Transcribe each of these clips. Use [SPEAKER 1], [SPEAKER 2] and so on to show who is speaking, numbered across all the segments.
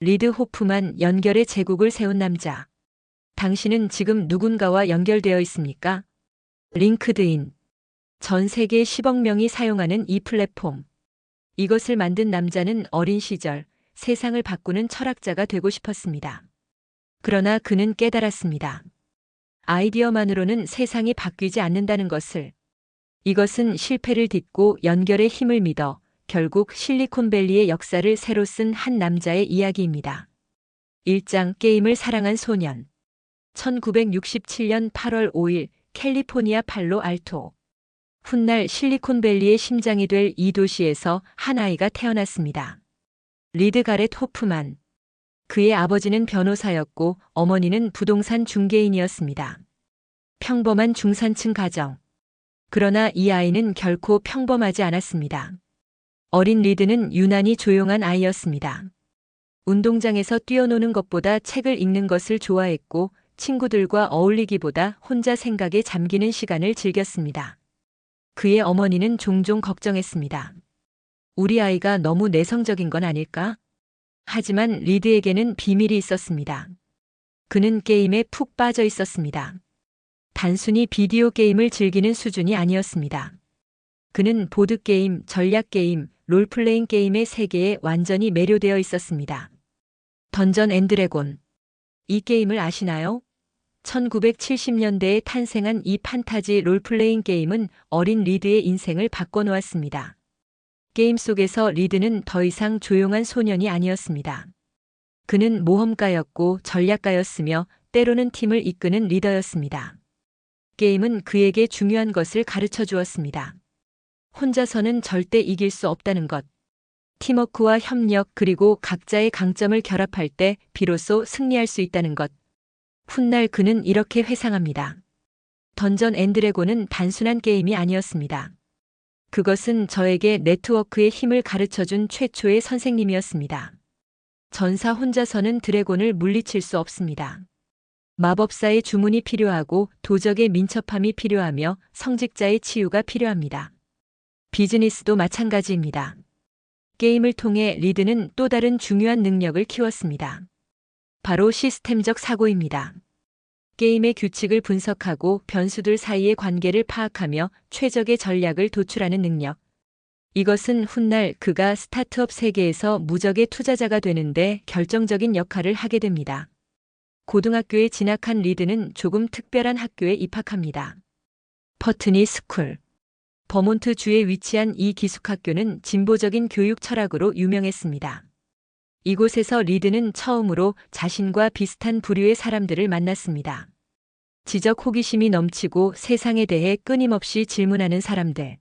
[SPEAKER 1] 리드 호프만, 연결의 제국을 세운 남자. 당신은 지금 누군가와 연결되어 있습니까? 링크드인. 전 세계 10억 명이 사용하는 이 플랫폼. 이것을 만든 남자는 어린 시절 세상을 바꾸는 철학자가 되고 싶었습니다. 그러나 그는 깨달았습니다. 아이디어만으로는 세상이 바뀌지 않는다는 것을. 이것은 실패를 딛고 연결의 힘을 믿어 결국 실리콘밸리의 역사를 새로 쓴 한 남자의 이야기입니다. 1장 게임을 사랑한 소년. 1967년 8월 5일 캘리포니아 팔로 알토. 훗날 실리콘밸리의 심장이 될 이 도시에서 한 아이가 태어났습니다. 리드 가렛 호프만. 그의 아버지는 변호사였고 어머니는 부동산 중개인이었습니다. 평범한 중산층 가정. 그러나 이 아이는 결코 평범하지 않았습니다. 어린 리드는 유난히 조용한 아이였습니다. 운동장에서 뛰어노는 것보다 책을 읽는 것을 좋아했고 친구들과 어울리기보다 혼자 생각에 잠기는 시간을 즐겼습니다. 그의 어머니는 종종 걱정했습니다. 우리 아이가 너무 내성적인 건 아닐까? 하지만 리드에게는 비밀이 있었습니다. 그는 게임에 푹 빠져 있었습니다. 단순히 비디오 게임을 즐기는 수준이 아니었습니다. 그는 보드게임, 전략게임, 롤플레잉 게임의 세계에 완전히 매료되어 있었습니다. 던전 앤 드래곤. 이 게임을 아시나요? 1970년대에 탄생한 이 판타지 롤플레잉 게임은 어린 리드의 인생을 바꿔놓았습니다. 게임 속에서 리드는 더 이상 조용한 소년이 아니었습니다. 그는 모험가였고 전략가였으며 때로는 팀을 이끄는 리더였습니다. 게임은 그에게 중요한 것을 가르쳐 주었습니다. 혼자서는 절대 이길 수 없다는 것. 팀워크와 협력 그리고 각자의 강점을 결합할 때 비로소 승리할 수 있다는 것. 훗날 그는 이렇게 회상합니다. 던전 앤 드래곤은 단순한 게임이 아니었습니다. 그것은 저에게 네트워크의 힘을 가르쳐준 최초의 선생님이었습니다. 전사 혼자서는 드래곤을 물리칠 수 없습니다. 마법사의 주문이 필요하고 도적의 민첩함이 필요하며 성직자의 치유가 필요합니다. 비즈니스도 마찬가지입니다. 게임을 통해 리드는 또 다른 중요한 능력을 키웠습니다. 바로 시스템적 사고입니다. 게임의 규칙을 분석하고 변수들 사이의 관계를 파악하며 최적의 전략을 도출하는 능력. 이것은 훗날 그가 스타트업 세계에서 무적의 투자자가 되는데 결정적인 역할을 하게 됩니다. 고등학교에 진학한 리드는 조금 특별한 학교에 입학합니다. 퍼트니 스쿨. 버몬트 주에 위치한 이 기숙학교는 진보적인 교육 철학으로 유명했습니다. 이곳에서 리드는 처음으로 자신과 비슷한 부류의 사람들을 만났습니다. 지적 호기심이 넘치고 세상에 대해 끊임없이 질문하는 사람들.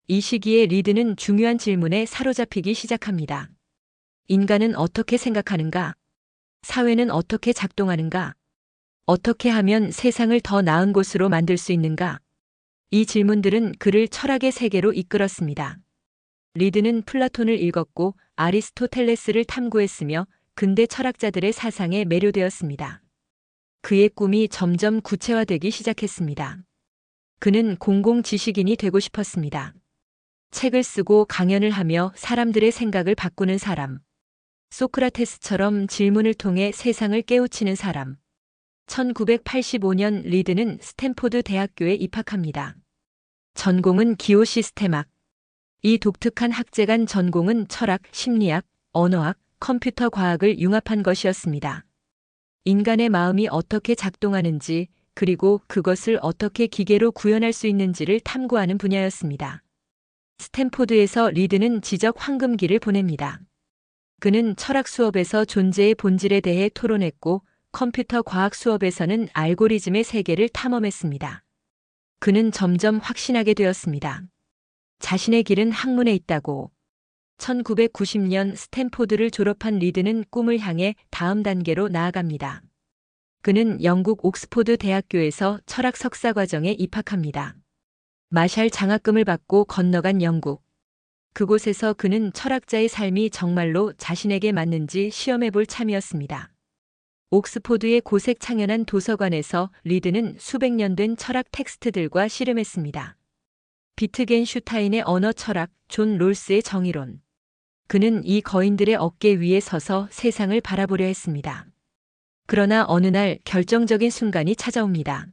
[SPEAKER 1] 이 시기에 리드는 중요한 질문에 사로잡히기 시작합니다. 인간은 어떻게 생각하는가? 사회는 어떻게 작동하는가? 어떻게 하면 세상을 더 나은 곳으로 만들 수 있는가? 이 질문들은 그를 철학의 세계로 이끌었습니다. 리드는 플라톤을 읽었고 아리스토텔레스를 탐구했으며 근대 철학자들의 사상에 매료되었습니다. 그의 꿈이 점점 구체화되기 시작했습니다. 그는 공공지식인이 되고 싶었습니다. 책을 쓰고 강연을 하며 사람들의 생각을 바꾸는 사람. 소크라테스처럼 질문을 통해 세상을 깨우치는 사람. 1985년 리드는 스탠포드 대학교에 입학합니다. 전공은 기호시스템학. 이 독특한 학제간 전공은 철학, 심리학, 언어학, 컴퓨터 과학을 융합한 것이었습니다. 인간의 마음이 어떻게 작동하는지 그리고 그것을 어떻게 기계로 구현할 수 있는지를 탐구하는 분야였습니다. 스탠포드에서 리드는 지적 황금기를 보냅니다. 그는 철학 수업에서 존재의 본질에 대해 토론했고 컴퓨터 과학 수업에서는 알고리즘의 세계를 탐험했습니다. 그는 점점 확신하게 되었습니다. 자신의 길은 학문에 있다고. 1990년 스탠포드를 졸업한 리드는 꿈을 향해 다음 단계로 나아갑니다. 그는 영국 옥스포드 대학교에서 철학 석사 과정에 입학합니다. 마샬 장학금을 받고 건너간 영국. 그곳에서 그는 철학자의 삶이 정말로 자신에게 맞는지 시험해볼 참이었습니다. 옥스포드의 고색 창연한 도서관에서 리드는 수백 년 된 철학 텍스트들과 씨름했습니다. 비트겐슈타인의 언어 철학, 존 롤스의 정의론. 그는 이 거인들의 어깨 위에 서서 세상을 바라보려 했습니다. 그러나 어느 날 결정적인 순간이 찾아옵니다.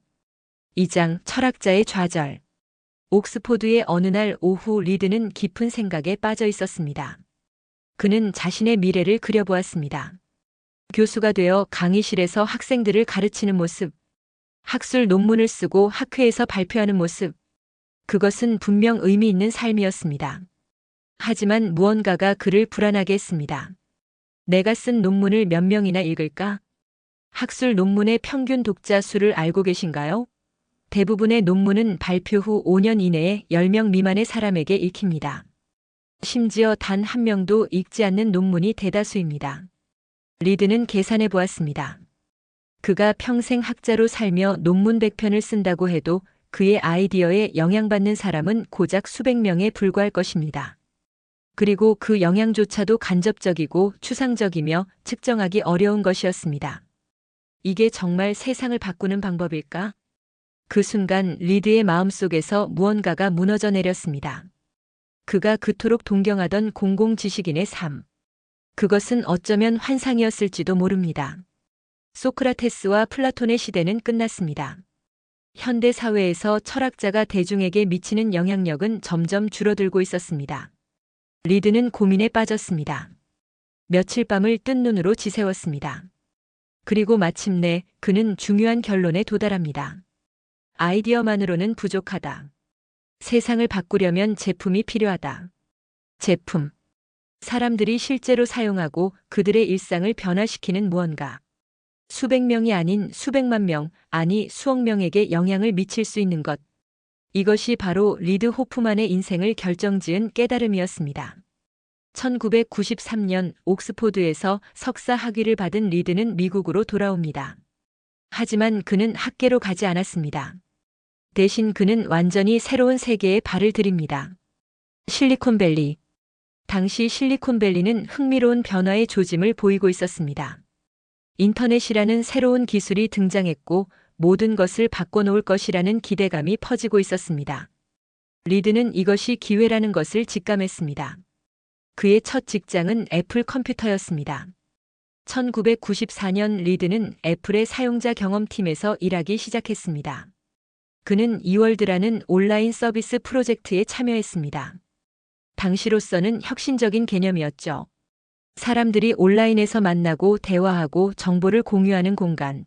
[SPEAKER 1] 2장 철학자의 좌절. 옥스포드의 어느 날 오후 리드는 깊은 생각에 빠져 있었습니다. 그는 자신의 미래를 그려보았습니다. 교수가 되어 강의실에서 학생들을 가르치는 모습, 학술 논문을 쓰고 학회에서 발표하는 모습, 그것은 분명 의미 있는 삶이었습니다. 하지만 무언가가 그를 불안하게 했습니다. 내가 쓴 논문을 몇 명이나 읽을까? 학술 논문의 평균 독자 수를 알고 계신가요? 대부분의 논문은 발표 후 5년 이내에 10명 미만의 사람에게 읽힙니다. 심지어 단 한 명도 읽지 않는 논문이 대다수입니다. 리드는 계산해 보았습니다. 그가 평생 학자로 살며 논문 100편을 쓴다고 해도 그의 아이디어에 영향받는 사람은 고작 수백 명에 불과할 것입니다. 그리고 그 영향조차도 간접적이고 추상적이며 측정하기 어려운 것이었습니다. 이게 정말 세상을 바꾸는 방법일까? 그 순간 리드의 마음속에서 무언가가 무너져 내렸습니다. 그가 그토록 동경하던 공공지식인의 삶. 그것은 어쩌면 환상이었을지도 모릅니다. 소크라테스와 플라톤의 시대는 끝났습니다. 현대 사회에서 철학자가 대중에게 미치는 영향력은 점점 줄어들고 있었습니다. 리드는 고민에 빠졌습니다. 며칠 밤을 뜬 눈으로 지새웠습니다. 그리고 마침내 그는 중요한 결론에 도달합니다. 아이디어만으로는 부족하다. 세상을 바꾸려면 제품이 필요하다. 제품. 사람들이 실제로 사용하고 그들의 일상을 변화시키는 무언가. 수백 명이 아닌 수백만 명, 아니 수억 명에게 영향을 미칠 수 있는 것. 이것이 바로 리드 호프만의 인생을 결정지은 깨달음이었습니다. 1993년 옥스포드에서 석사 학위를 받은 리드는 미국으로 돌아옵니다. 하지만 그는 학계로 가지 않았습니다. 대신 그는 완전히 새로운 세계에 발을 들입니다. 실리콘밸리. 당시 실리콘밸리는 흥미로운 변화의 조짐을 보이고 있었습니다. 인터넷이라는 새로운 기술이 등장했고 모든 것을 바꿔놓을 것이라는 기대감이 퍼지고 있었습니다. 리드는 이것이 기회라는 것을 직감했습니다. 그의 첫 직장은 애플 컴퓨터였습니다. 1994년 리드는 애플의 사용자 경험팀에서 일하기 시작했습니다. 그는 이월드라는 온라인 서비스 프로젝트에 참여했습니다. 당시로서는 혁신적인 개념이었죠. 사람들이 온라인에서 만나고 대화하고 정보를 공유하는 공간.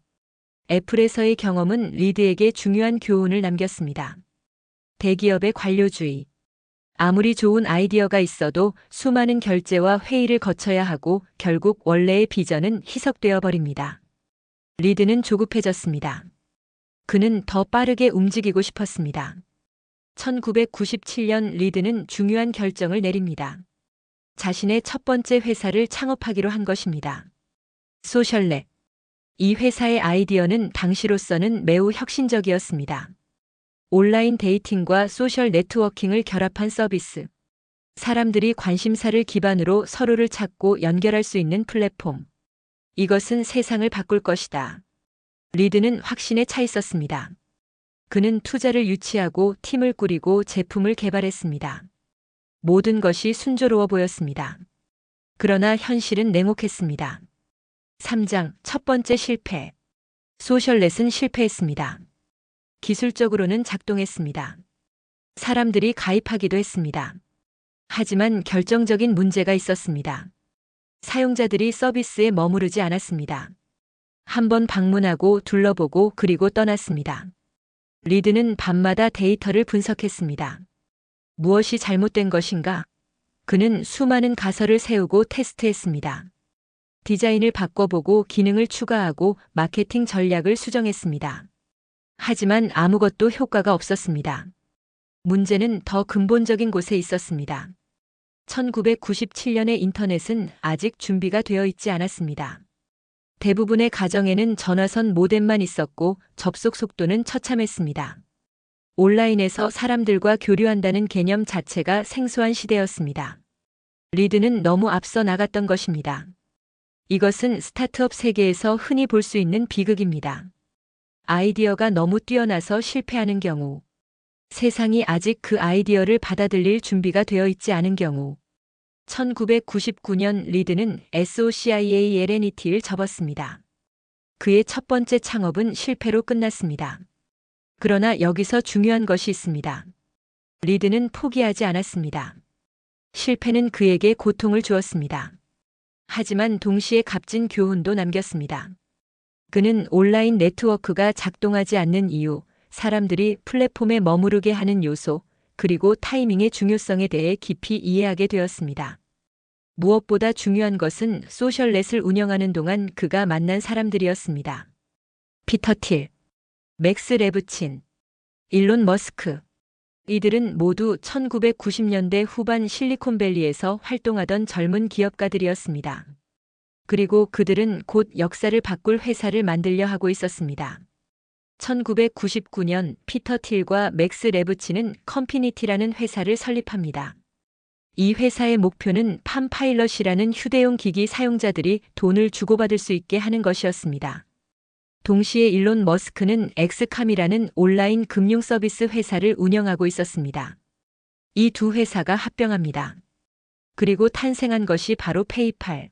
[SPEAKER 1] 애플에서의 경험은 리드에게 중요한 교훈을 남겼습니다. 대기업의 관료주의. 아무리 좋은 아이디어가 있어도 수많은 결제와 회의를 거쳐야 하고 결국 원래의 비전은 희석되어 버립니다. 리드는 조급해졌습니다. 그는 더 빠르게 움직이고 싶었습니다. 1997년 리드는 중요한 결정을 내립니다. 자신의 첫 번째 회사를 창업하기로 한 것입니다. 소셜넷. 이 회사의 아이디어는 당시로서는 매우 혁신적이었습니다. 온라인 데이팅과 소셜 네트워킹을 결합한 서비스. 사람들이 관심사를 기반으로 서로를 찾고 연결할 수 있는 플랫폼. 이것은 세상을 바꿀 것이다. 리드는 확신에 차 있었습니다. 그는 투자를 유치하고 팀을 꾸리고 제품을 개발했습니다. 모든 것이 순조로워 보였습니다. 그러나 현실은 냉혹했습니다. 3장 첫 번째 실패. 소셜넷은 실패했습니다. 기술적으로는 작동했습니다. 사람들이 가입하기도 했습니다. 하지만 결정적인 문제가 있었습니다. 사용자들이 서비스에 머무르지 않았습니다. 한번 방문하고 둘러보고 그리고 떠났습니다. 리드는 밤마다 데이터를 분석했습니다. 무엇이 잘못된 것인가? 그는 수많은 가설을 세우고 테스트했습니다. 디자인을 바꿔보고 기능을 추가하고 마케팅 전략을 수정했습니다. 하지만 아무것도 효과가 없었습니다. 문제는 더 근본적인 곳에 있었습니다. 1997년의 인터넷은 아직 준비가 되어 있지 않았습니다. 대부분의 가정에는 전화선 모뎀만 있었고 접속 속도는 처참했습니다. 온라인에서 사람들과 교류한다는 개념 자체가 생소한 시대였습니다. 리드는 너무 앞서 나갔던 것입니다. 이것은 스타트업 세계에서 흔히 볼 수 있는 비극입니다. 아이디어가 너무 뛰어나서 실패하는 경우, 세상이 아직 그 아이디어를 받아들일 준비가 되어 있지 않은 경우, 1999년 리드는 SOCIA LNET를 접었습니다. 그의 첫 번째 창업은 실패로 끝났습니다. 그러나 여기서 중요한 것이 있습니다. 리드는 포기하지 않았습니다. 실패는 그에게 고통을 주었습니다. 하지만 동시에 값진 교훈도 남겼습니다. 그는 온라인 네트워크가 작동하지 않는 이유, 사람들이 플랫폼에 머무르게 하는 요소, 그리고 타이밍의 중요성에 대해 깊이 이해하게 되었습니다. 무엇보다 중요한 것은 소셜넷을 운영하는 동안 그가 만난 사람들이었습니다. 피터 틸, 맥스 레브친, 일론 머스크. 이들은 모두 1990년대 후반 실리콘밸리에서 활동하던 젊은 기업가들이었습니다. 그리고 그들은 곧 역사를 바꿀 회사를 만들려 하고 있었습니다. 1999년 피터 틸과 맥스 레브치는 컴피니티라는 회사를 설립합니다. 이 회사의 목표는 팜파일럿이라는 휴대용 기기 사용자들이 돈을 주고받을 수 있게 하는 것이었습니다. 동시에 일론 머스크는 엑스캄이라는 온라인 금융 서비스 회사를 운영하고 있었습니다. 이 두 회사가 합병합니다. 그리고 탄생한 것이 바로 페이팔.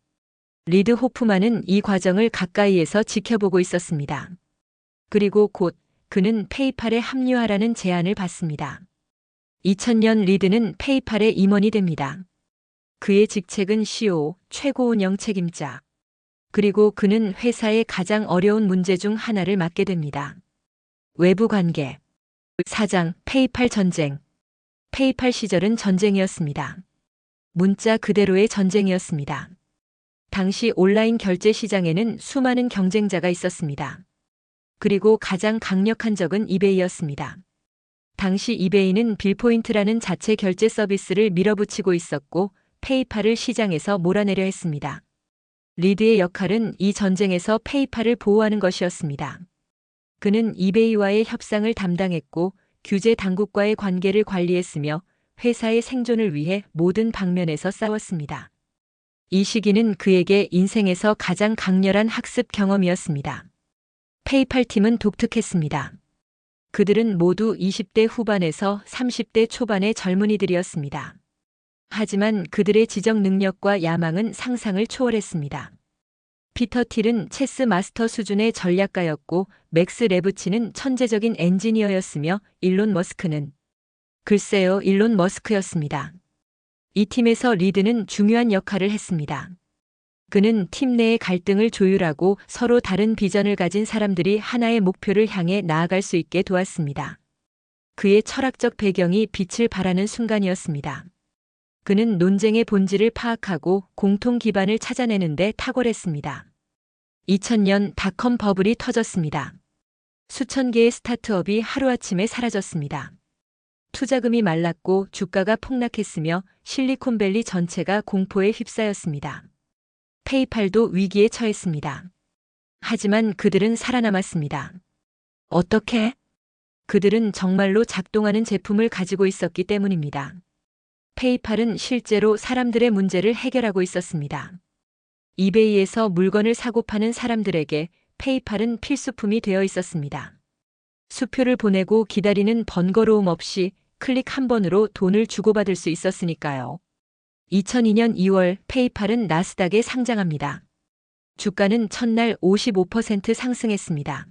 [SPEAKER 1] 리드 호프만은 이 과정을 가까이에서 지켜보고 있었습니다. 그리고 곧 그는 페이팔에 합류하라는 제안을 받습니다. 2000년 리드는 페이팔의 임원이 됩니다. 그의 직책은 CEO, 최고 운영 책임자. 그리고 그는 회사의 가장 어려운 문제 중 하나를 맡게 됩니다. 외부 관계. 사장, 페이팔 전쟁. 페이팔 시절은 전쟁이었습니다. 문자 그대로의 전쟁이었습니다. 당시 온라인 결제 시장에는 수많은 경쟁자가 있었습니다. 그리고 가장 강력한 적은 이베이였습니다. 당시 이베이는 빌포인트라는 자체 결제 서비스를 밀어붙이고 있었고 페이팔을 시장에서 몰아내려 했습니다. 리드의 역할은 이 전쟁에서 페이팔을 보호하는 것이었습니다. 그는 이베이와의 협상을 담당했고 규제 당국과의 관계를 관리했으며 회사의 생존을 위해 모든 방면에서 싸웠습니다. 이 시기는 그에게 인생에서 가장 강렬한 학습 경험이었습니다. 페이팔 팀은 독특했습니다. 그들은 모두 20대 후반에서 30대 초반의 젊은이들이었습니다. 하지만 그들의 지적 능력과 야망은 상상을 초월했습니다. 피터 틸은 체스 마스터 수준의 전략가였고 맥스 레브치는 천재적인 엔지니어였으며 일론 머스크는 글쎄요, 일론 머스크였습니다. 이 팀에서 리드는 중요한 역할을 했습니다. 그는 팀 내의 갈등을 조율하고 서로 다른 비전을 가진 사람들이 하나의 목표를 향해 나아갈 수 있게 도왔습니다. 그의 철학적 배경이 빛을 발하는 순간이었습니다. 그는 논쟁의 본질을 파악하고 공통 기반을 찾아내는 데 탁월했습니다. 2000년 닷컴 버블이 터졌습니다. 수천 개의 스타트업이 하루아침에 사라졌습니다. 투자금이 말랐고 주가가 폭락했으며 실리콘밸리 전체가 공포에 휩싸였습니다. 페이팔도 위기에 처했습니다. 하지만 그들은 살아남았습니다. 어떻게? 그들은 정말로 작동하는 제품을 가지고 있었기 때문입니다. 페이팔은 실제로 사람들의 문제를 해결하고 있었습니다. 이베이에서 물건을 사고 파는 사람들에게 페이팔은 필수품이 되어 있었습니다. 수표를 보내고 기다리는 번거로움 없이 클릭 한 번으로 돈을 주고받을 수 있었으니까요. 2002년 2월 페이팔은 나스닥에 상장합니다. 주가는 첫날 55% 상승했습니다.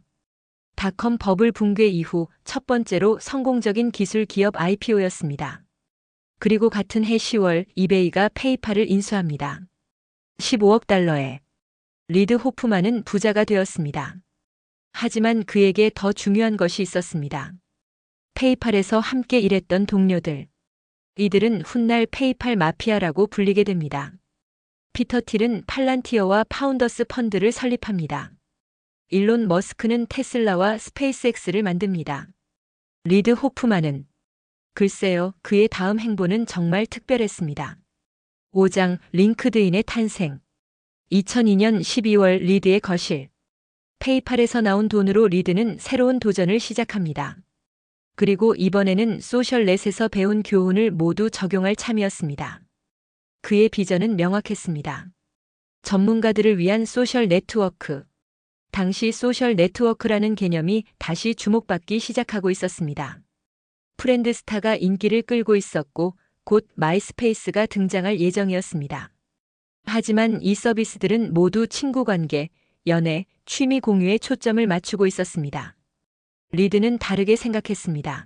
[SPEAKER 1] 닷컴 버블 붕괴 이후 첫 번째로 성공적인 기술 기업 IPO였습니다. 그리고 같은 해 10월 이베이가 페이팔을 인수합니다. 15억 달러에 리드 호프만은 부자가 되었습니다. 하지만 그에게 더 중요한 것이 있었습니다. 페이팔에서 함께 일했던 동료들. 이들은 훗날 페이팔 마피아라고 불리게 됩니다. 피터 틸은 팔란티어와 파운더스 펀드를 설립합니다. 일론 머스크는 테슬라와 스페이스X를 만듭니다. 리드 호프만은 글쎄요, 그의 다음 행보는 정말 특별했습니다. 5장 링크드인의 탄생. 2002년 12월 리드의 거실. 페이팔에서 나온 돈으로 리드는 새로운 도전을 시작합니다. 그리고 이번에는 소셜넷에서 배운 교훈을 모두 적용할 참이었습니다. 그의 비전은 명확했습니다. 전문가들을 위한 소셜 네트워크. 당시 소셜 네트워크라는 개념이 다시 주목받기 시작하고 있었습니다. 프렌드스타가 인기를 끌고 있었고 곧 마이스페이스가 등장할 예정이었습니다. 하지만 이 서비스들은 모두 친구 관계, 연애, 취미 공유에 초점을 맞추고 있었습니다. 리드는 다르게 생각했습니다.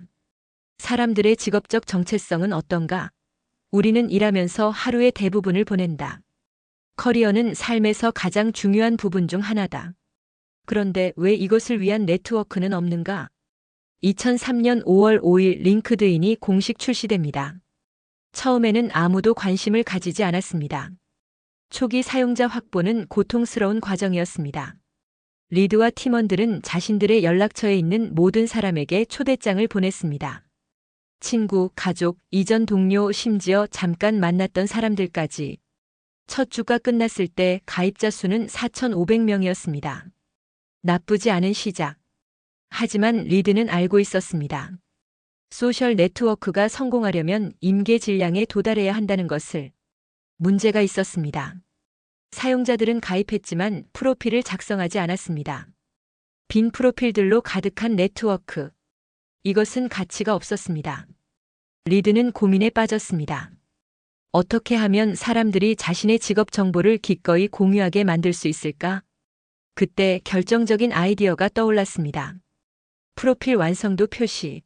[SPEAKER 1] 사람들의 직업적 정체성은 어떤가? 우리는 일하면서 하루의 대부분을 보낸다. 커리어는 삶에서 가장 중요한 부분 중 하나다. 그런데 왜 이것을 위한 네트워크는 없는가? 2003년 5월 5일 링크드인이 공식 출시됩니다. 처음에는 아무도 관심을 가지지 않았습니다. 초기 사용자 확보는 고통스러운 과정이었습니다. 리드와 팀원들은 자신들의 연락처에 있는 모든 사람에게 초대장을 보냈습니다. 친구, 가족, 이전 동료, 심지어 잠깐 만났던 사람들까지. 첫 주가 끝났을 때 가입자 수는 4,500명이었습니다. 나쁘지 않은 시작. 하지만 리드는 알고 있었습니다. 소셜 네트워크가 성공하려면 임계 질량에 도달해야 한다는 것을. 문제가 있었습니다. 사용자들은 가입했지만 프로필을 작성하지 않았습니다. 빈 프로필들로 가득한 네트워크. 이것은 가치가 없었습니다. 리드는 고민에 빠졌습니다. 어떻게 하면 사람들이 자신의 직업 정보를 기꺼이 공유하게 만들 수 있을까? 그때 결정적인 아이디어가 떠올랐습니다. 프로필 완성도 표시.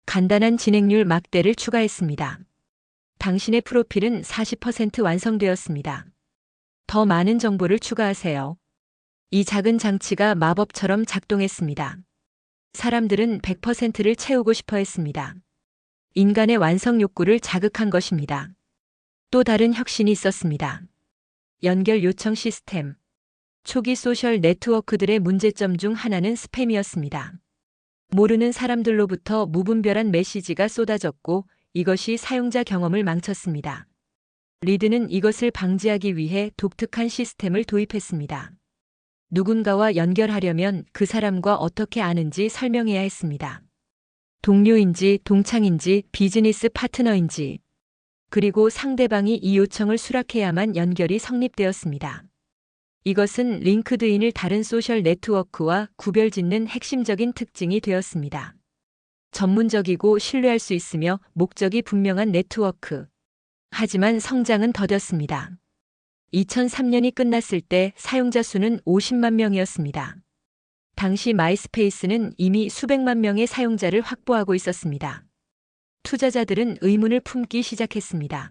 [SPEAKER 1] 간단한 진행률 막대를 추가했습니다. 당신의 프로필은 40% 완성되었습니다. 더 많은 정보를 추가하세요. 이 작은 장치가 마법처럼 작동했습니다. 사람들은 100%를 채우고 싶어 했습니다. 인간의 완성 욕구를 자극한 것입니다. 또 다른 혁신이 있었습니다. 연결 요청 시스템. 초기 소셜 네트워크들의 문제점 중 하나는 스팸이었습니다. 모르는 사람들로부터 무분별한 메시지가 쏟아졌고 이것이 사용자 경험을 망쳤습니다. 리드는 이것을 방지하기 위해 독특한 시스템을 도입했습니다. 누군가와 연결하려면 그 사람과 어떻게 아는지 설명해야 했습니다. 동료인지 동창인지 비즈니스 파트너인지, 그리고 상대방이 이 요청을 수락해야만 연결이 성립되었습니다. 이것은 링크드인을 다른 소셜 네트워크와 구별짓는 핵심적인 특징이 되었습니다. 전문적이고 신뢰할 수 있으며 목적이 분명한 네트워크. 하지만 성장은 더뎠습니다. 2003년이 끝났을 때 사용자 수는 50만 명이었습니다. 당시 마이스페이스는 이미 수백만 명의 사용자를 확보하고 있었습니다. 투자자들은 의문을 품기 시작했습니다.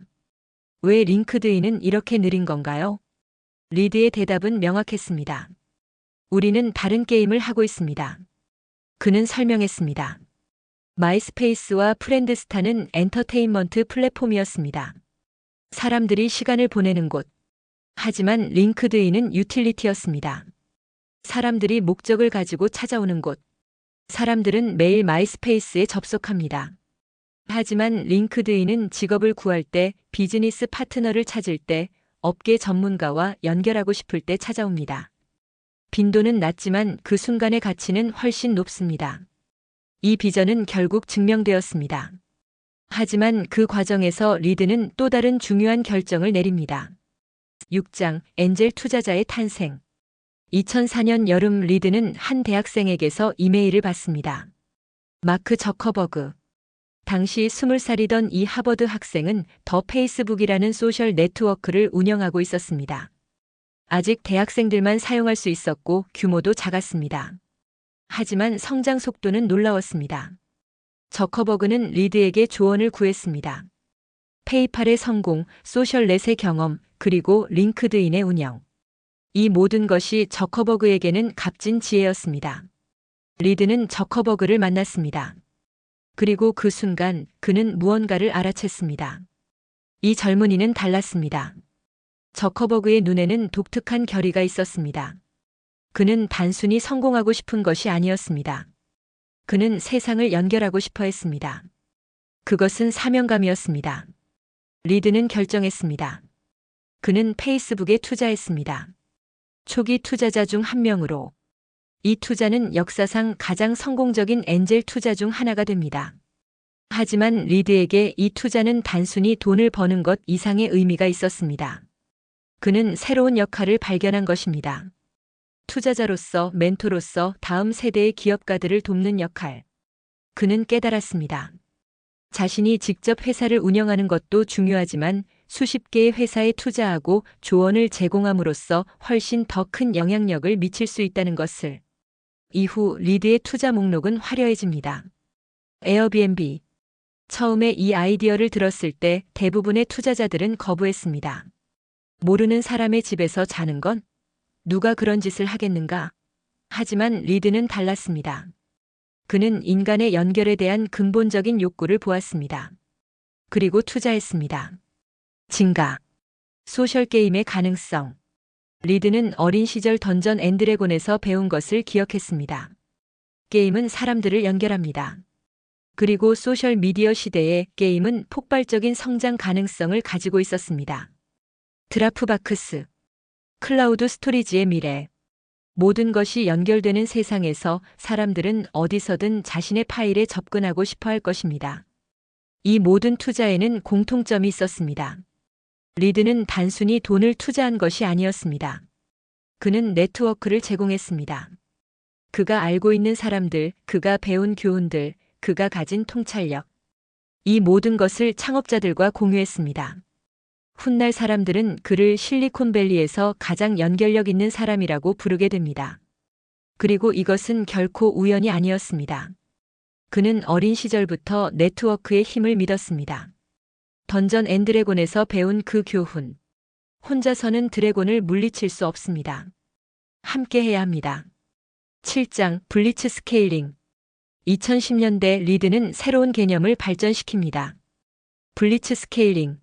[SPEAKER 1] 왜 링크드인은 이렇게 느린 건가요? 리드의 대답은 명확했습니다. 우리는 다른 게임을 하고 있습니다. 그는 설명했습니다. 마이스페이스와 프렌드스타는 엔터테인먼트 플랫폼이었습니다. 사람들이 시간을 보내는 곳. 하지만 링크드인은 유틸리티였습니다. 사람들이 목적을 가지고 찾아오는 곳. 사람들은 매일 마이스페이스에 접속합니다. 하지만 링크드인은 직업을 구할 때, 비즈니스 파트너를 찾을 때, 업계 전문가와 연결하고 싶을 때 찾아옵니다. 빈도는 낮지만 그 순간의 가치는 훨씬 높습니다. 이 비전은 결국 증명되었습니다. 하지만 그 과정에서 리드는 또 다른 중요한 결정을 내립니다. 6장 엔젤 투자자의 탄생. 2004년 여름 리드는 한 대학생에게서 이메일을 받습니다. 마크 저커버그. 당시 20살이던 이 하버드 학생은 더 페이스북이라는 소셜 네트워크를 운영하고 있었습니다. 아직 대학생들만 사용할 수 있었고 규모도 작았습니다. 하지만 성장 속도는 놀라웠습니다. 저커버그는 리드에게 조언을 구했습니다. 페이팔의 성공, 소셜넷의 경험, 그리고 링크드인의 운영. 이 모든 것이 저커버그에게는 값진 지혜였습니다. 리드는 저커버그를 만났습니다. 그리고 그 순간 그는 무언가를 알아챘습니다. 이 젊은이는 달랐습니다. 저커버그의 눈에는 독특한 결의가 있었습니다. 그는 단순히 성공하고 싶은 것이 아니었습니다. 그는 세상을 연결하고 싶어 했습니다. 그것은 사명감이었습니다. 리드는 결정했습니다. 그는 페이스북에 투자했습니다. 초기 투자자 중 한 명으로. 이 투자는 역사상 가장 성공적인 엔젤 투자 중 하나가 됩니다. 하지만 리드에게 이 투자는 단순히 돈을 버는 것 이상의 의미가 있었습니다. 그는 새로운 역할을 발견한 것입니다. 투자자로서, 멘토로서 다음 세대의 기업가들을 돕는 역할. 그는 깨달았습니다. 자신이 직접 회사를 운영하는 것도 중요하지만 수십 개의 회사에 투자하고 조언을 제공함으로써 훨씬 더 큰 영향력을 미칠 수 있다는 것을. 이후 리드의 투자 목록은 화려해집니다. 에어비앤비. 처음에 이 아이디어를 들었을 때 대부분의 투자자들은 거부했습니다. 모르는 사람의 집에서 자는 건 누가 그런 짓을 하겠는가? 하지만 리드는 달랐습니다. 그는 인간의 연결에 대한 근본적인 욕구를 보았습니다. 그리고 투자했습니다. 증가. 소셜게임의 가능성. 리드는 어린 시절 던전 앤 드래곤에서 배운 것을 기억했습니다. 게임은 사람들을 연결합니다. 그리고 소셜미디어 시대에 게임은 폭발적인 성장 가능성을 가지고 있었습니다. 드랍박스. 클라우드 스토리지의 미래. 모든 것이 연결되는 세상에서 사람들은 어디서든 자신의 파일에 접근하고 싶어 할 것입니다. 이 모든 투자에는 공통점이 있었습니다. 리드는 단순히 돈을 투자한 것이 아니었습니다. 그는 네트워크를 제공했습니다. 그가 알고 있는 사람들, 그가 배운 교훈들, 그가 가진 통찰력. 이 모든 것을 창업자들과 공유했습니다. 훗날 사람들은 그를 실리콘밸리에서 가장 연결력 있는 사람이라고 부르게 됩니다. 그리고 이것은 결코 우연이 아니었습니다. 그는 어린 시절부터 네트워크의 힘을 믿었습니다. 던전 앤 드래곤에서 배운 그 교훈. 혼자서는 드래곤을 물리칠 수 없습니다. 함께 해야 합니다. 7장 블리츠 스케일링. 2010년대 리드는 새로운 개념을 발전시킵니다. 블리츠 스케일링.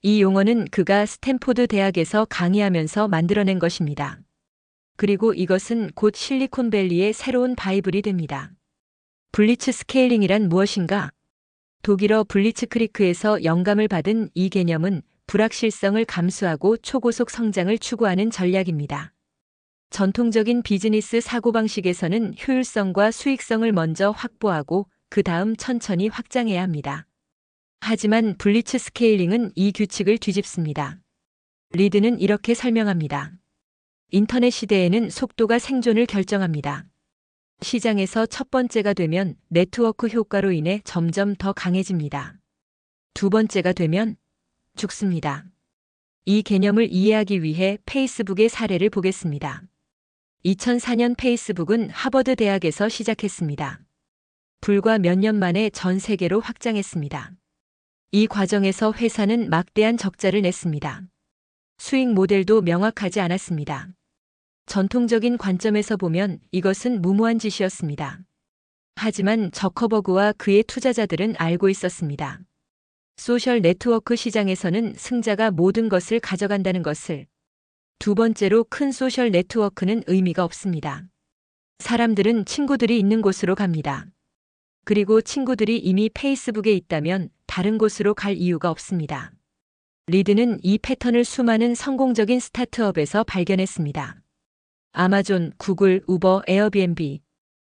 [SPEAKER 1] 이 용어는 그가 스탠포드 대학에서 강의하면서 만들어낸 것입니다. 그리고 이것은 곧 실리콘밸리의 새로운 바이블이 됩니다. 블리츠 스케일링이란 무엇인가? 독일어 블리츠크리크에서 영감을 받은 이 개념은 불확실성을 감수하고 초고속 성장을 추구하는 전략입니다. 전통적인 비즈니스 사고방식에서는 효율성과 수익성을 먼저 확보하고 그 다음 천천히 확장해야 합니다. 하지만 블리츠 스케일링은 이 규칙을 뒤집습니다. 리드는 이렇게 설명합니다. 인터넷 시대에는 속도가 생존을 결정합니다. 시장에서 첫 번째가 되면 네트워크 효과로 인해 점점 더 강해집니다. 두 번째가 되면 죽습니다. 이 개념을 이해하기 위해 페이스북의 사례를 보겠습니다. 2004년 페이스북은 하버드 대학에서 시작했습니다. 불과 몇 년 만에 전 세계로 확장했습니다. 이 과정에서 회사는 막대한 적자를 냈습니다. 수익 모델도 명확하지 않았습니다. 전통적인 관점에서 보면 이것은 무모한 짓이었습니다. 하지만 저커버그와 그의 투자자들은 알고 있었습니다. 소셜 네트워크 시장에서는 승자가 모든 것을 가져간다는 것을. 두 번째로, 큰 소셜 네트워크는 의미가 없습니다. 사람들은 친구들이 있는 곳으로 갑니다. 그리고 친구들이 이미 페이스북에 있다면 다른 곳으로 갈 이유가 없습니다. 리드는 이 패턴을 수많은 성공적인 스타트업에서 발견했습니다. 아마존, 구글, 우버, 에어비앤비.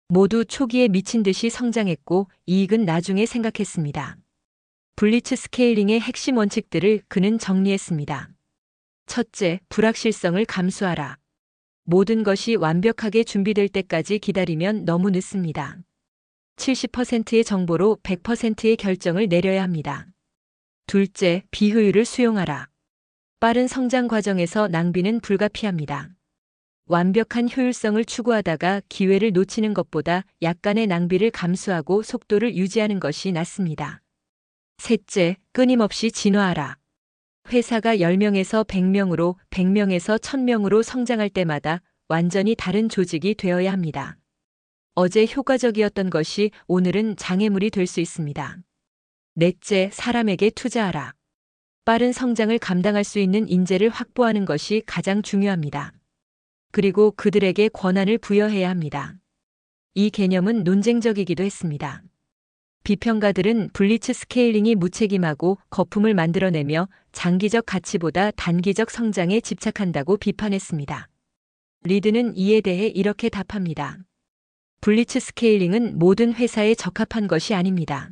[SPEAKER 1] 모두 초기에 미친 듯이 성장했고 이익은 나중에 생각했습니다. 블리츠 스케일링의 핵심 원칙들을 그는 정리했습니다. 첫째, 불확실성을 감수하라. 모든 것이 완벽하게 준비될 때까지 기다리면 너무 늦습니다. 70%의 정보로 100%의 결정을 내려야 합니다. 둘째, 비효율을 수용하라. 빠른 성장 과정에서 낭비는 불가피합니다. 완벽한 효율성을 추구하다가 기회를 놓치는 것보다 약간의 낭비를 감수하고 속도를 유지하는 것이 낫습니다. 셋째, 끊임없이 진화하라. 회사가 10명에서 100명으로, 100명에서 1000명으로 성장할 때마다 완전히 다른 조직이 되어야 합니다. 어제 효과적이었던 것이 오늘은 장애물이 될 수 있습니다. 넷째, 사람에게 투자하라. 빠른 성장을 감당할 수 있는 인재를 확보하는 것이 가장 중요합니다. 그리고 그들에게 권한을 부여해야 합니다. 이 개념은 논쟁적이기도 했습니다. 비평가들은 블리츠 스케일링이 무책임하고 거품을 만들어내며 장기적 가치보다 단기적 성장에 집착한다고 비판했습니다. 리드는 이에 대해 이렇게 답합니다. 블리츠 스케일링은 모든 회사에 적합한 것이 아닙니다.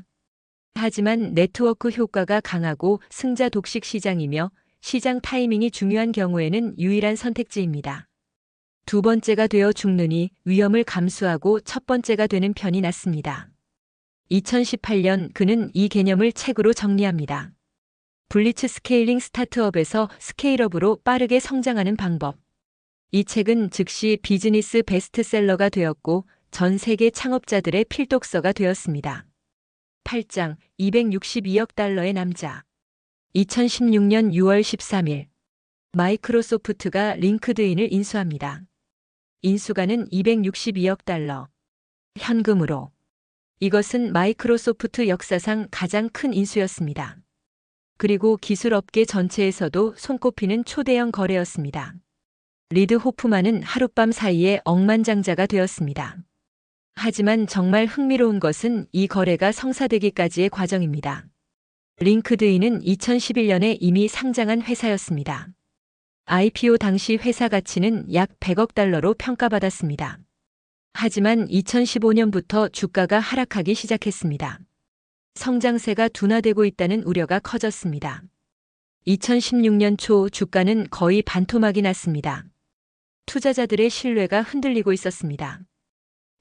[SPEAKER 1] 하지만 네트워크 효과가 강하고 승자 독식 시장이며 시장 타이밍이 중요한 경우에는 유일한 선택지입니다. 두 번째가 되어 죽느니 위험을 감수하고 첫 번째가 되는 편이 낫습니다. 2018년 그는 이 개념을 책으로 정리합니다. 블리츠 스케일링 스타트업에서 스케일업으로 빠르게 성장하는 방법. 이 책은 즉시 비즈니스 베스트셀러가 되었고 전 세계 창업자들의 필독서가 되었습니다. 8장 262억 달러의 남자. 2016년 6월 13일 마이크로소프트가 링크드인을 인수합니다. 인수가는 262억 달러. 현금으로. 이것은 마이크로소프트 역사상 가장 큰 인수였습니다. 그리고 기술업계 전체에서도 손꼽히는 초대형 거래였습니다. 리드 호프만은 하룻밤 사이에 억만장자가 되었습니다. 하지만 정말 흥미로운 것은 이 거래가 성사되기까지의 과정입니다. 링크드인은 2011년에 이미 상장한 회사였습니다. IPO 당시 회사 가치는 약 100억 달러로 평가받았습니다. 하지만 2015년부터 주가가 하락하기 시작했습니다. 성장세가 둔화되고 있다는 우려가 커졌습니다. 2016년 초 주가는 거의 반토막이 났습니다. 투자자들의 신뢰가 흔들리고 있었습니다.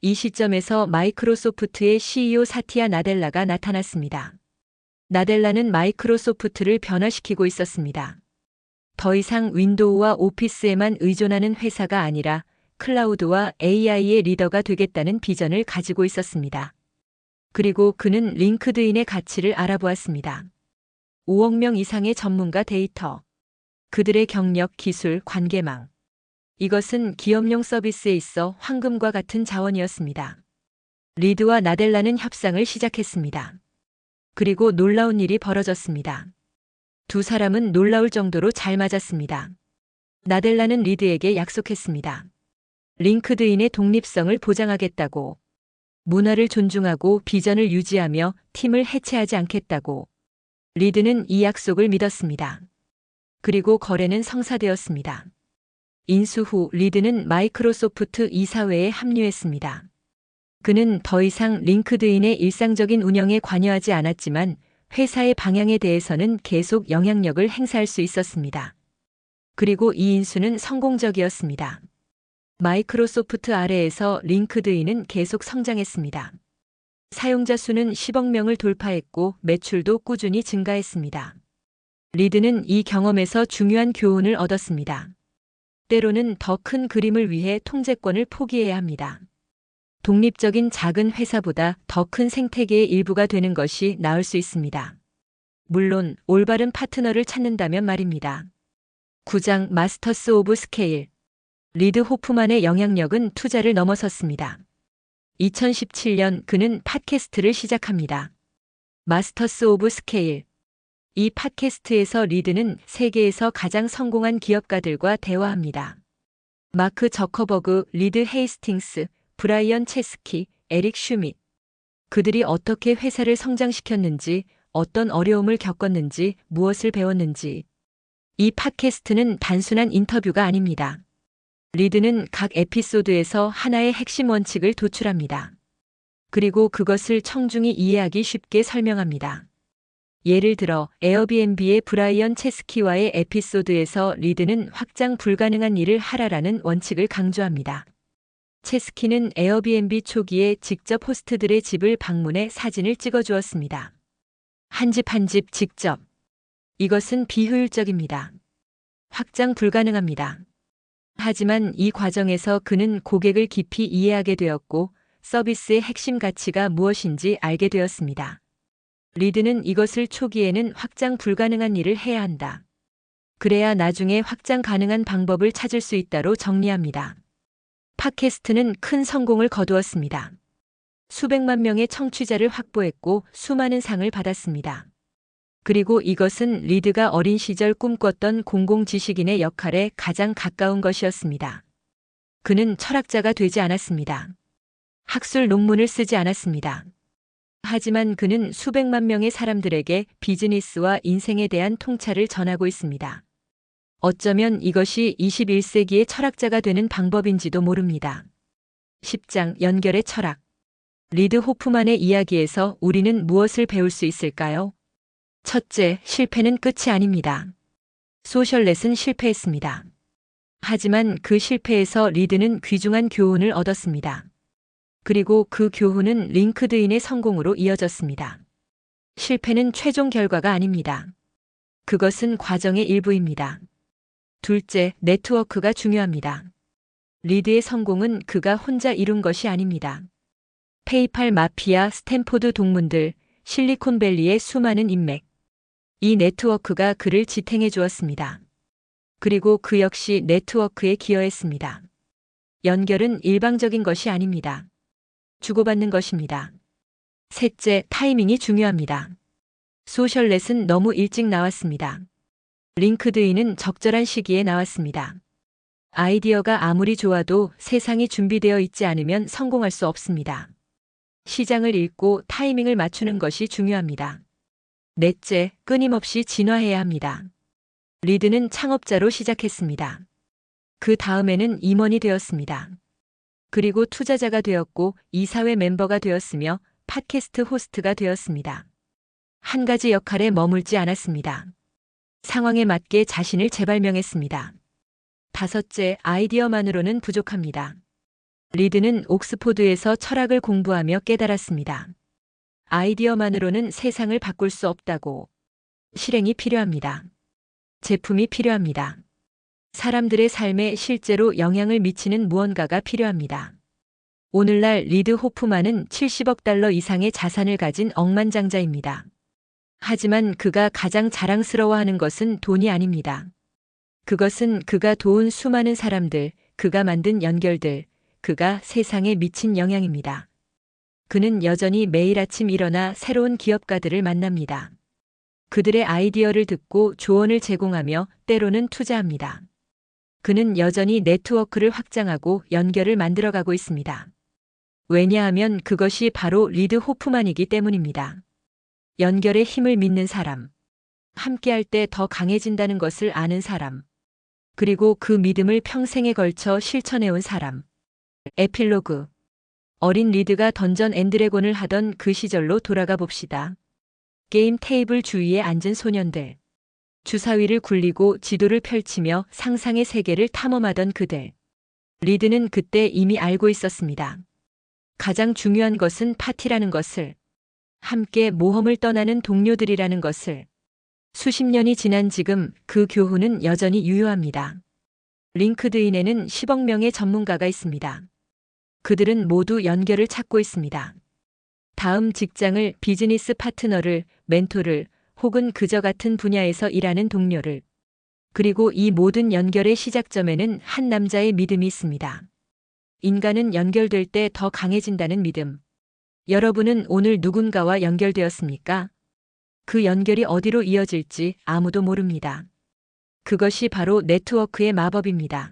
[SPEAKER 1] 이 시점에서 마이크로소프트의 CEO 사티아 나델라가 나타났습니다. 나델라는 마이크로소프트를 변화시키고 있었습니다. 더 이상 윈도우와 오피스에만 의존하는 회사가 아니라 클라우드와 AI의 리더가 되겠다는 비전을 가지고 있었습니다. 그리고 그는 링크드인의 가치를 알아보았습니다. 5억 명 이상의 전문가 데이터, 그들의 경력, 기술, 관계망. 이것은 기업용 서비스에 있어 황금과 같은 자원이었습니다. 리드와 나델라는 협상을 시작했습니다. 그리고 놀라운 일이 벌어졌습니다. 두 사람은 놀라울 정도로 잘 맞았습니다. 나델라는 리드에게 약속했습니다. 링크드인의 독립성을 보장하겠다고, 문화를 존중하고 비전을 유지하며 팀을 해체하지 않겠다고. 리드는 이 약속을 믿었습니다. 그리고 거래는 성사되었습니다. 인수 후 리드는 마이크로소프트 이사회에 합류했습니다. 그는 더 이상 링크드인의 일상적인 운영에 관여하지 않았지만 회사의 방향에 대해서는 계속 영향력을 행사할 수 있었습니다. 그리고 이 인수는 성공적이었습니다. 마이크로소프트 아래에서 링크드인은 계속 성장했습니다. 사용자 수는 10억 명을 돌파했고 매출도 꾸준히 증가했습니다. 리드는 이 경험에서 중요한 교훈을 얻었습니다. 때로는 더 큰 그림을 위해 통제권을 포기해야 합니다. 독립적인 작은 회사보다 더 큰 생태계의 일부가 되는 것이 나을 수 있습니다. 물론 올바른 파트너를 찾는다면 말입니다. 9장 마스터스 오브 스케일. 리드 호프만의 영향력은 투자를 넘어섰습니다. 2017년 그는 팟캐스트를 시작합니다. 마스터스 오브 스케일. 이 팟캐스트에서 리드는 세계에서 가장 성공한 기업가들과 대화합니다. 마크 저커버그, 리드 헤이스팅스, 브라이언 체스키, 에릭 슈밋. 그들이 어떻게 회사를 성장시켰는지, 어떤 어려움을 겪었는지, 무엇을 배웠는지. 이 팟캐스트는 단순한 인터뷰가 아닙니다. 리드는 각 에피소드에서 하나의 핵심 원칙을 도출합니다. 그리고 그것을 청중이 이해하기 쉽게 설명합니다. 예를 들어 에어비앤비의 브라이언 체스키와의 에피소드에서 리드는 확장 불가능한 일을 하라라는 원칙을 강조합니다. 체스키는 에어비앤비 초기에 직접 호스트들의 집을 방문해 사진을 찍어주었습니다. 한 집 한 집 직접. 이것은 비효율적입니다. 확장 불가능합니다. 하지만 이 과정에서 그는 고객을 깊이 이해하게 되었고 서비스의 핵심 가치가 무엇인지 알게 되었습니다. 리드는 이것을 초기에는 확장 불가능한 일을 해야 한다. 그래야 나중에 확장 가능한 방법을 찾을 수 있다로 정리합니다. 팟캐스트는 큰 성공을 거두었습니다. 수백만 명의 청취자를 확보했고 수많은 상을 받았습니다. 그리고 이것은 리드가 어린 시절 꿈꿨던 공공지식인의 역할에 가장 가까운 것이었습니다. 그는 철학자가 되지 않았습니다. 학술 논문을 쓰지 않았습니다. 하지만 그는 수백만 명의 사람들에게 비즈니스와 인생에 대한 통찰을 전하고 있습니다. 어쩌면 이것이 21세기의 철학자가 되는 방법인지도 모릅니다. 10장 연결의 철학. 리드 호프만의 이야기에서 우리는 무엇을 배울 수 있을까요? 첫째, 실패는 끝이 아닙니다. 소셜넷은 실패했습니다. 하지만 그 실패에서 리드는 귀중한 교훈을 얻었습니다. 그리고 그 교훈은 링크드인의 성공으로 이어졌습니다. 실패는 최종 결과가 아닙니다. 그것은 과정의 일부입니다. 둘째, 네트워크가 중요합니다. 리드의 성공은 그가 혼자 이룬 것이 아닙니다. 페이팔 마피아, 스탠포드 동문들, 실리콘밸리의 수많은 인맥. 이 네트워크가 그를 지탱해 주었습니다. 그리고 그 역시 네트워크에 기여했습니다. 연결은 일방적인 것이 아닙니다. 주고받는 것입니다. 셋째, 타이밍이 중요합니다. 소셜넷은 너무 일찍 나왔습니다. 링크드인은 적절한 시기에 나왔습니다. 아이디어가 아무리 좋아도 세상이 준비되어 있지 않으면 성공할 수 없습니다. 시장을 읽고 타이밍을 맞추는 것이 중요합니다. 넷째, 끊임없이 진화해야 합니다. 리드는 창업자로 시작했습니다. 그 다음에는 임원이 되었습니다. 그리고 투자자가 되었고 이사회 멤버가 되었으며 팟캐스트 호스트가 되었습니다. 한 가지 역할에 머물지 않았습니다. 상황에 맞게 자신을 재발명했습니다. 다섯째, 아이디어만으로는 부족합니다. 리드는 옥스포드에서 철학을 공부하며 깨달았습니다. 아이디어만으로는 세상을 바꿀 수 없다고. 실행이 필요합니다. 제품이 필요합니다. 사람들의 삶에 실제로 영향을 미치는 무언가가 필요합니다. 오늘날 리드 호프만은 70억 달러 이상의 자산을 가진 억만장자입니다. 하지만 그가 가장 자랑스러워하는 것은 돈이 아닙니다. 그것은 그가 도운 수많은 사람들, 그가 만든 연결들, 그가 세상에 미친 영향입니다. 그는 여전히 매일 아침 일어나 새로운 기업가들을 만납니다. 그들의 아이디어를 듣고 조언을 제공하며 때로는 투자합니다. 그는 여전히 네트워크를 확장하고 연결을 만들어가고 있습니다. 왜냐하면 그것이 바로 리드 호프만이기 때문입니다. 연결의 힘을 믿는 사람. 함께할 때 더 강해진다는 것을 아는 사람. 그리고 그 믿음을 평생에 걸쳐 실천해온 사람. 에필로그. 어린 리드가 던전 앤 드래곤을 하던 그 시절로 돌아가 봅시다. 게임 테이블 주위에 앉은 소년들. 주사위를 굴리고 지도를 펼치며 상상의 세계를 탐험하던 그들. 리드는 그때 이미 알고 있었습니다. 가장 중요한 것은 파티라는 것을. 함께 모험을 떠나는 동료들이라는 것을. 수십 년이 지난 지금 그 교훈은 여전히 유효합니다. 링크드인에는 10억 명의 전문가가 있습니다. 그들은 모두 연결을 찾고 있습니다. 다음 직장을, 비즈니스 파트너를, 멘토를, 혹은 그저 같은 분야에서 일하는 동료를. 그리고 이 모든 연결의 시작점에는 한 남자의 믿음이 있습니다. 인간은 연결될 때 더 강해진다는 믿음. 여러분은 오늘 누군가와 연결되었습니까? 그 연결이 어디로 이어질지 아무도 모릅니다. 그것이 바로 네트워크의 마법입니다.